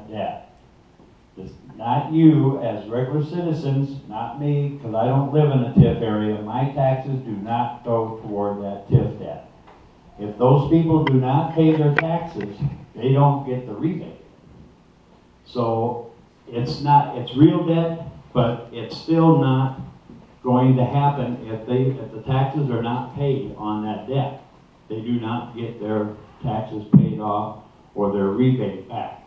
that debt. Not you as regular citizens, not me, because I don't live in a TIF area. My taxes do not go toward that TIF debt. If those people do not pay their taxes, they don't get the rebate. So it's real debt, but it's still not going to happen if the taxes are not paid on that debt. They do not get their taxes paid off or their rebate back.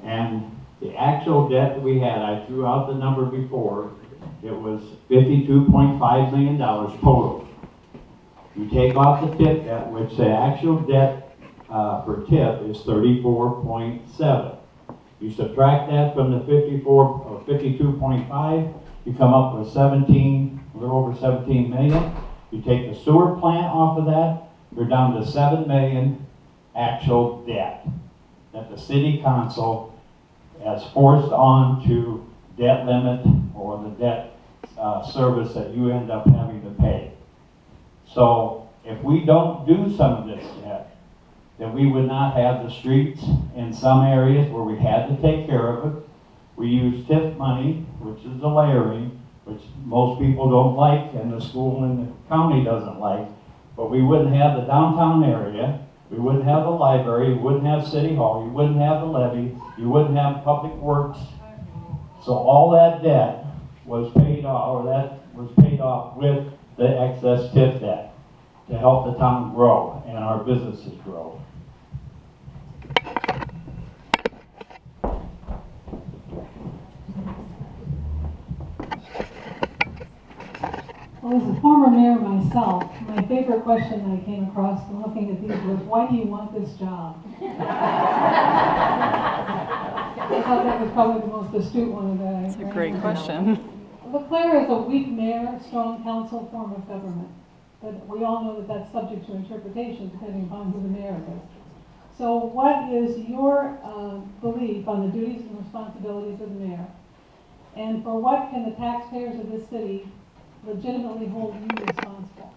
And the actual debt that we had, I threw out the number before, it was $52.5 million total. You take off the TIF debt, which the actual debt for TIF is 34.7. You subtract that from the 52.5, you come up with a little over 17 million. You take the sewer plant off of that, you're down to 7 million actual debt that the city council has forced on to debt limit or the debt service that you end up having to pay. So if we don't do some of this debt, then we would not have the streets in some areas where we had to take care of it. We use TIF money, which is the layering, which most people don't like and the school and the county doesn't like, but we wouldn't have the downtown area, we wouldn't have the library, we wouldn't have City Hall, you wouldn't have the levy, you wouldn't have public works. So all that debt was paid off, or that was paid off with the excess TIF debt to help the town grow and our businesses grow. Well, as a former mayor myself, my favorite question that I came across when looking at these was, why do you want this job? I thought that was probably the most astute one that I. That's a great question. LeClaire is a weak mayor, strong council form of government. But we all know that that's subject to interpretation depending upon who the mayor is. So what is your belief on the duties and responsibilities of the mayor? And for what can the taxpayers of this city legitimately hold you responsible?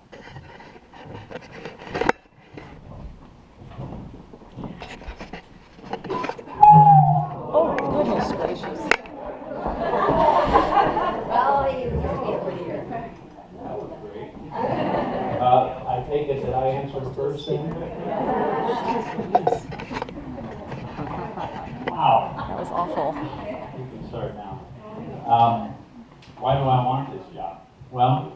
Oh, goodness gracious. Well, he was just able here. That was great. I take it that I answered first then? Wow. That was awful. You can start now. Why do I want this job? Well,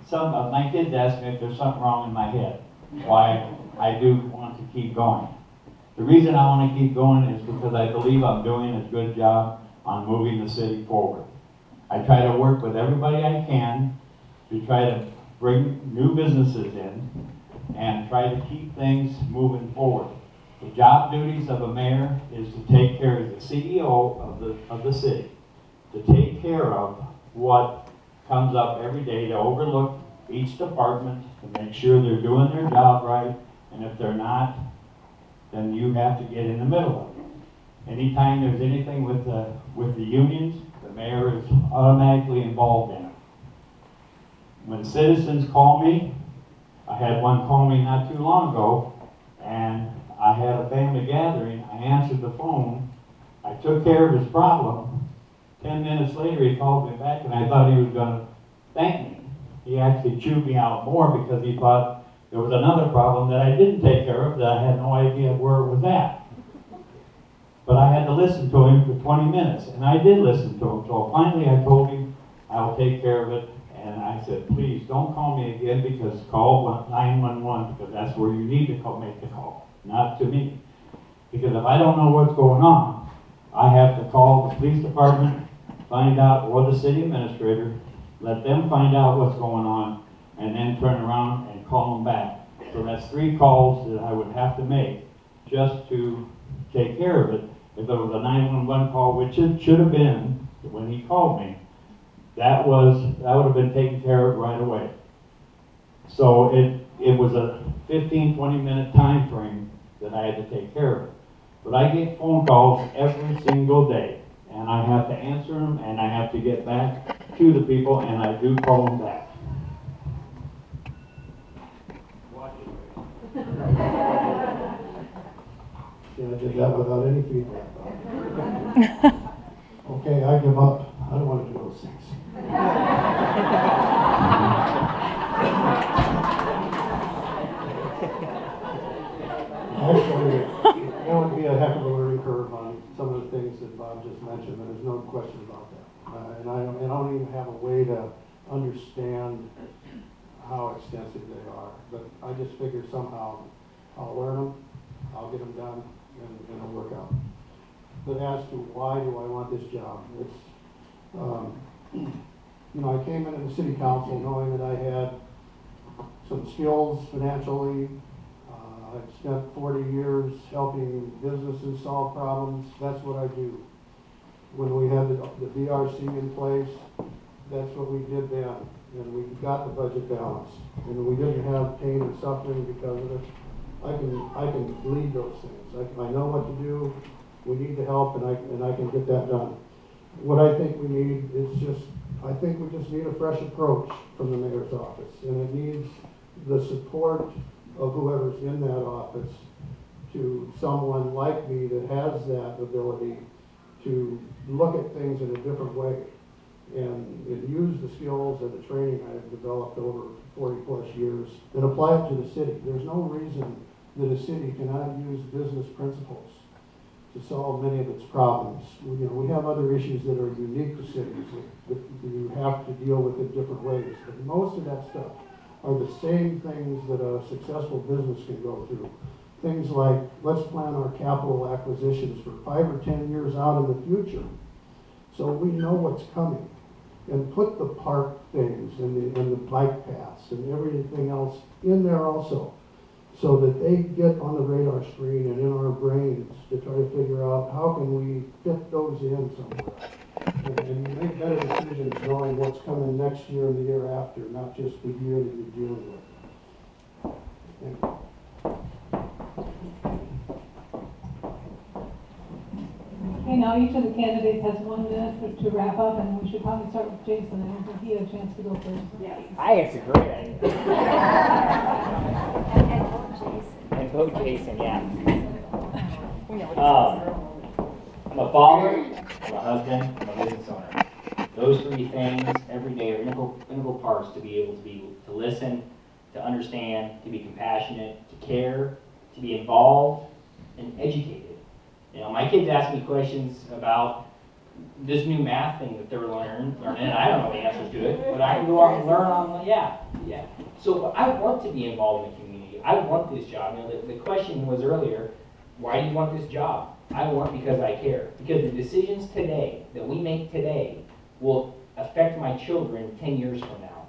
some of my kids ask me if there's something wrong in my head, why I do want to keep going. The reason I want to keep going is because I believe I'm doing a good job on moving the city forward. I try to work with everybody I can to try to bring new businesses in and try to keep things moving forward. The job duties of a mayor is to take care of the CEO of the city, to take care of what comes up every day, to overlook each department, to make sure they're doing their job right, and if they're not, then you have to get in the middle of it. Anytime there's anything with the unions, the mayor is automatically involved in it. When citizens call me, I had one call me not too long ago, and I had a family gathering, I answered the phone, I took care of his problem. 10 minutes later he called me back and I thought he was going to thank me. He actually chewed me out more because he thought there was another problem that I didn't take care of that I had no idea where it was at. But I had to listen to him for 20 minutes, and I did listen to him. So finally I told him I'll take care of it, and I said, please don't call me again, because call 911, because that's where you need to make the call, not to me. Because if I don't know what's going on, I have to call the police department, find out, or the city administrator, let them find out what's going on, and then turn around and call them back. So that's 3 calls that I would have to make just to take care of it. If there was a 911 call, which it should have been when he called me, that would have been taken care of right away. So it was a 15-20 minute time frame that I had to take care of it. But I get phone calls every single day, and I have to answer them, and I have to get back to the people, and I do call them back. See, I did that without any feedback. Okay, I give up. I don't want to do those things. Actually, there would be a heck of a learning curve on some of the things that Bob just mentioned, and there's no question about that. And I don't even have a way to understand how extensive they are, but I just figure somehow I'll learn them, I'll get them done, and it'll work out. But as to why do I want this job, it's, you know, I came into the city council knowing that I had some skills financially. I've spent 40 years helping businesses solve problems. That's what I do. When we had the VRC in place, that's what we did then. And we got the budget balanced. And we didn't have pain and suffering because of it. I can lead those things. I know what to do. We need the help, and I can get that done. What I think we need is I think we just need a fresh approach from the mayor's office. And it needs the support of whoever's in that office to someone like me that has that ability to look at things in a different way and use the skills and the training I've developed over 40 plus years and apply it to the city. There's no reason that a city cannot use business principles to solve many of its problems. We have other issues that are unique to cities that you have to deal with in different ways, but most of that stuff are the same things that a successful business can go through. Things like, let's plan our capital acquisitions for 5 or 10 years out in the future, so we know what's coming, and put the park things and the bike paths and everything else in there also, so that they get on the radar screen and in our brains to try to figure out how can we fit those in somewhere. And you make better decisions knowing what's coming next year and the year after, not just the year that you're dealing with. Thank you. Okay, now each of the candidates has 1 minute to wrap up, and we should probably start with Jason. I don't think he had a chance to go first. I think it's a great idea. And vote Jason. And vote Jason, yeah. We know what I'm a father, I'm a husband, I'm a business owner. Those 3 things every day are integral parts to be able to listen, to understand, to be compassionate, to care, to be involved, and educated. You know, my kids ask me questions about this new math thing that they're learning, and I don't know the answers to it, but I can go out and learn on, yeah. So I want to be involved in the community. I want this job. You know, the question was earlier, why do you want this job? I want because I care. Because the decisions today, that we make today, will affect my children 10 years from now.